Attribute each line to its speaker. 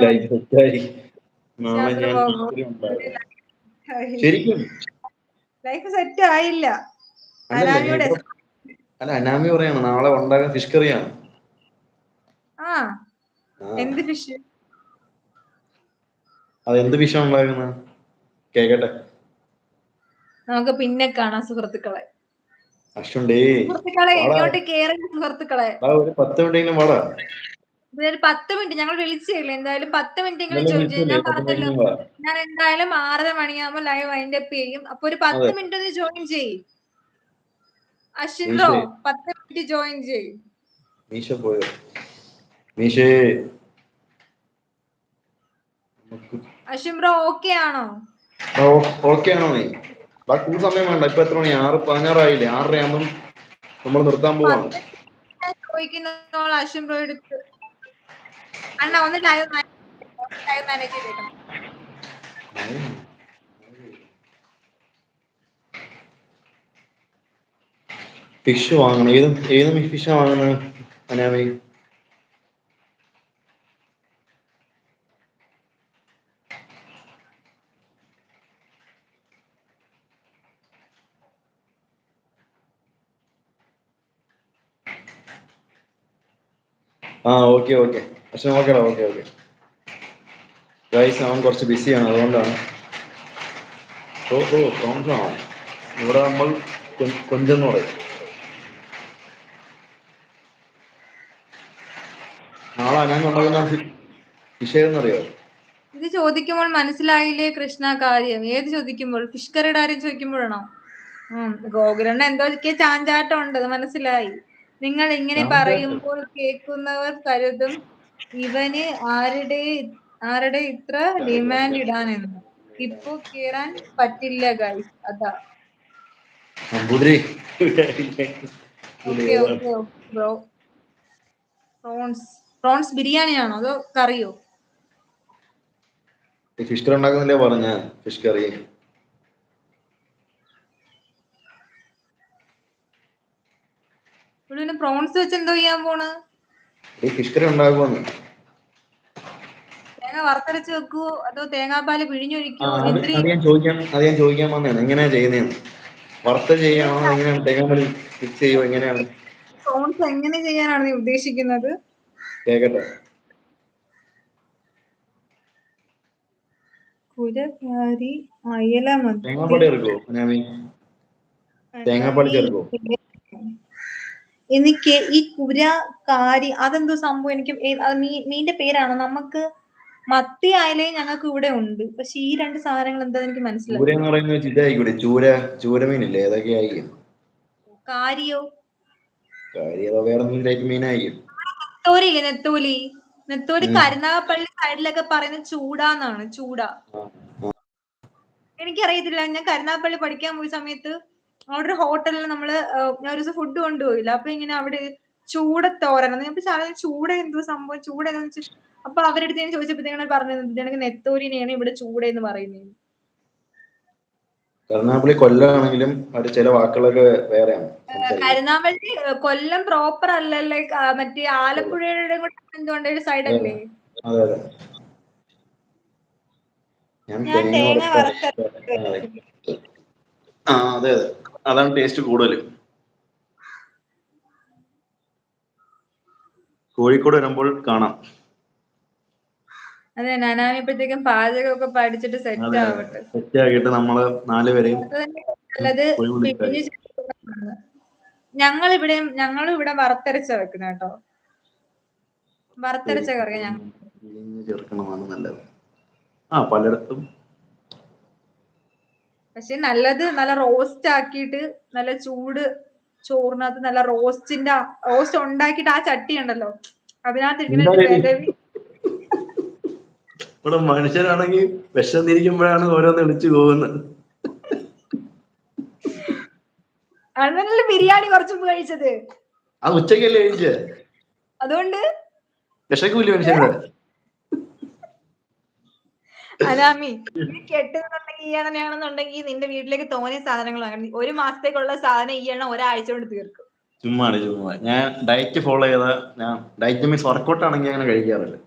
Speaker 1: Life സെറ്റായി. നാളെ
Speaker 2: ശാസ്ത്ര
Speaker 1: ഞാൻ
Speaker 2: പോകും
Speaker 1: ഫിഷ് കറി ഉണ്ടാക്കണം. ശരിക്കും
Speaker 2: ലൈഫ് സെറ്റ് ആയില്ല.
Speaker 1: അല്ലല്ല
Speaker 2: അനാമിയുടെ
Speaker 1: അല്ല അനാമി പറയാണ് നാളെ ഉണ്ടാക്കാൻ ഫിഷ് കറിയാണ്.
Speaker 2: ആ എന്ത് ഫിഷ്?
Speaker 1: അതെന്ത് ഫിഷാണ് ഉണ്ടാക്കുന്നത് കേക്കട്ടെ.
Speaker 2: നമുക്ക് പിന്നെ കാണാം സുഹൃത്തുക്കളെ.
Speaker 1: അശ്വണ്ടേ
Speaker 2: സുഹൃത്തുക്കളെ ഇങ്ങോട്ട് കേറുന്ന സുഹൃത്തുക്കളെ.
Speaker 1: ഒരു 10 മിനിറ്റ് വാടാ.
Speaker 2: ഒരു 10 മിനിറ്റ് ഞങ്ങൾ വിളിച്ചില്ല. എന്തായാലും 10 മിനിറ്റ് ചോദിച്ചു. ഞാൻ പറഞ്ഞല്ലോ ഞാൻ എന്തായാലും 6:30 മണിയാകുമ്പോ ലൈവ് വൈൻഡപ്പ് ചെയ്യും. അപ്പൊ ഒരു 10 മിനിറ്റ് ഒന്ന് ജോയിൻ ചെയ്യും. അശ്വിൻ ബ്രോ 10 മിനിറ്റ് ജോയിൻ ചെയ്യും.
Speaker 1: മീശ പോയോ? മീശേ
Speaker 2: അശ്വിൻ ബ്രോ ഓക്കെ ആണോ?
Speaker 1: ഓക്കെ ആണോ നീ? ബാക്കി സമയം വേണ്ട. ഇപ്പൊ എത്ര മണി? 6:16 ആയില്ലേ? 6:30 ആകുമ്പം നമ്മൾ നിർത്താൻ പോവാണ്.
Speaker 2: ചോദിക്കുന്ന അശ്വിൻ ബ്രോ എടുത്ത് അണ്ണ ഒന്ന് ലൈവ് മാനേജ് ചെയ്തേക്കണം.
Speaker 1: ഫിഷ് വാങ്ങണം. ഏത് ഫിഷാ വാങ്ങുന്നത് അനാമി? ഓക്കെ പക്ഷെ നോക്കടാ. ഓക്കെ ഗൈസ് അവൻ കുറച്ച് ബിസിയാണ്, അതുകൊണ്ടാണ്. പ്രോൺസ് ആണോ? ഇവിടെ നമ്മൾ കൊഞ്ചെന്ന് പറയും. നാളെ ഞാൻ ഉണ്ടാകുന്ന ഫിഷ് ഏതെന്നറിയോ?
Speaker 2: ഇത് ചോദിക്കുമ്പോൾ മനസ്സിലായില്ലേ കൃഷ്ണ കാര്യം? ഏത് ചോദിക്കുമ്പോൾ? ഫിഷ് കറിയുടെ കാര്യം ചോദിക്കുമ്പോഴാണോ? ഗോകുലണ്ണ എന്തോക്കെ ചാഞ്ചാട്ടം ഉണ്ട്, അത് മനസ്സിലായി. നിങ്ങൾ ഇങ്ങനെ പറയുമ്പോൾ കേൾക്കുന്നവർ കരുതും ഇവന് ആരുടെ ഇത്ര ഡിമാൻഡ് ഇടാനെന്ന്. ഇപ്പൊ കേറാൻ പറ്റില്ല ഗൈസ്, അതാ. ബ്രോ പ്രോൺസ് ബിരിയാണിയാണോ അതോ കറിയോ?
Speaker 1: ഫിഷ് കറി ഉണ്ടാക്കുന്നില്ലേ പറഞ്ഞ ഫിഷ് കറി.
Speaker 2: പ്രോൺസ് വെച്ച് എന്തോ ചെയ്യാൻ പോണ്?
Speaker 1: ഫിഷ് കറി ഉണ്ടാക്കുമെന്ന്.
Speaker 2: തേങ്ങ വറുത്തരച്ച് വെക്കുവോ അതോ തേങ്ങാപ്പാല് പിഴിഞ്ഞൊഴിക്കുവോ?
Speaker 1: അത് ഞാൻ ചോദിക്കാൻ വന്നതാണ്. എങ്ങനെയാ ചെയ്യുന്നതെന്ന്. വറുത്ത ചെയ്യാണോ? എങ്ങനെയാണ് തേങ്ങാപ്പാല് മിക്സ് ചെയ്യുമോ? എങ്ങനെയാണ്
Speaker 2: പ്രോൺസ് എങ്ങനെ ചെയ്യാനാണ് നീ ഉദ്ദേശിക്കുന്നത്?
Speaker 1: കേക്കട്ടെ.
Speaker 2: കുരക്കാരി അയല
Speaker 1: തേങ്ങാപ്പാല് ചേർക്കുവോ അനാമി? തേങ്ങാപ്പാല് ചേർക്കുവോ?
Speaker 2: എനിക്ക് ഈ കുരക്കാരി അതെന്തോ സംഭവം? എനിക്ക് മീന്റെ പേരാണോ? നമുക്ക് മത്തി അയലയും ഞങ്ങൾക്ക് ഇവിടെ ഉണ്ട്, പക്ഷെ ഈ രണ്ട് സാധനങ്ങൾ എന്താ എനിക്ക് മനസ്സിലായി.
Speaker 1: ചൂര എന്ന് പറയുന്നത് ഇതായിക്കൂടെ? ചൂരമീനില്ലേ? ഏതൊക്കെ ആയിരിക്കും?
Speaker 2: കാരിയോ?
Speaker 1: അതോ വേറെ ടൈപ്പ് മീനായിരിക്കും.
Speaker 2: നെത്തോലി കരുനാഗപ്പള്ളി സൈഡിലൊക്കെ പറയുന്നത് ചൂടാന്നാണ്. ചൂട എനിക്കറിയത്തില്ല. ഞാൻ കരുനാഗപ്പള്ളി പഠിക്കാൻ പോയ സമയത്ത് അവിടെ ഒരു ഹോട്ടലിൽ ഞാൻ ഒരു ദിവസം ഫുഡ് കൊണ്ടുപോയില്ല. അപ്പൊ ഇങ്ങനെ അവിടെ ചൂടത്തോരൻ, ചൂട എന്തോ സംഭവം, ചൂട എന്ന് വെച്ചാൽ അപ്പൊ അവരെടുത്ത് ഞാൻ ചോദിച്ചപ്പോഴത്തേക്കാണ് പറഞ്ഞത് നെത്തോലിനെയാണ് ഇവിടെ ചൂട എന്ന് പറയുന്നത്.
Speaker 1: കരുനാഗപ്പള്ളി കൊല്ലമാണെങ്കിലും അത് ചില വാക്കുകളൊക്കെ വേറെയാണ്.
Speaker 2: കരുനാഗപ്പള്ളി കൊല്ലം പ്രോപ്പർ അല്ലല്ലേ? മറ്റേ ആലപ്പുഴയുടെ എന്തുകൊണ്ട് സൈഡല്ലേ?
Speaker 1: അതെ ഞാൻ തേങ്ങ അതെ അതാണ് ടേസ്റ്റ് കൂടുതൽ. കോഴിക്കോട് വരുമ്പോൾ കാണാം.
Speaker 2: അതെ, ഞാനായപ്പോഴത്തേക്കും പാചകമൊക്കെ പഠിച്ചിട്ട് സെറ്റ് ആവട്ടെ.
Speaker 1: സെറ്റ് ആക്കിയിട്ട് നമ്മള് 4 പേരെയും
Speaker 2: ഞങ്ങളും ഇവിടെ വറുത്തരച്ച വെക്കുന്ന കേട്ടോ. വറുത്തരച്ച കറിയാ ഞങ്ങൾ
Speaker 1: ചേർക്കണമാണ് നല്ലത്. പലയിടത്തും.
Speaker 2: പക്ഷെ നല്ല റോസ്റ്റ് ആക്കിയിട്ട് നല്ല ചൂട് ചോറിനകത്ത് നല്ല റോസ്റ്റ് ഉണ്ടാക്കിയിട്ട് ആ ചട്ടി ഉണ്ടല്ലോ അതിനകത്ത്
Speaker 1: ഇവിടെ മനുഷ്യരാണെങ്കിൽ വിശന്നിരിക്കുമ്പോഴാണ് ഓരോന്ന് വിളിച്ചു പോകുന്നത്.
Speaker 2: അന്നല്ലേ ബിരിയാണി കുറച്ചു കഴിച്ചത്.
Speaker 1: അത് ഉച്ചക്കല്ലേ കഴിച്ചേ?
Speaker 2: അതുകൊണ്ട്
Speaker 1: വിശക്കൂല്ലേ മനുഷ്യരുടെ?
Speaker 2: അനാമി കെട്ടുന്നുണ്ടെങ്കിൽ ഈ എണ്ണയാണെന്നുണ്ടെങ്കിൽ നിന്റെ വീട്ടിലേക്ക് തോന്നിയ സാധനങ്ങൾ വാങ്ങണം. 1 മാസത്തേക്കുള്ള സാധനം ഈ എണ്ണ ഒരാഴ്ച കൊണ്ട് തീർക്കും.
Speaker 1: ചുമ്മാ ഞാൻ ഡയറ്റ് ഫോളോ ചെയ്ത, ഞാൻ ഡയറ്റ് മീൻസ് വർക്കൗട്ട് ആണെങ്കിൽ അങ്ങനെ കഴിക്കാറില്ല.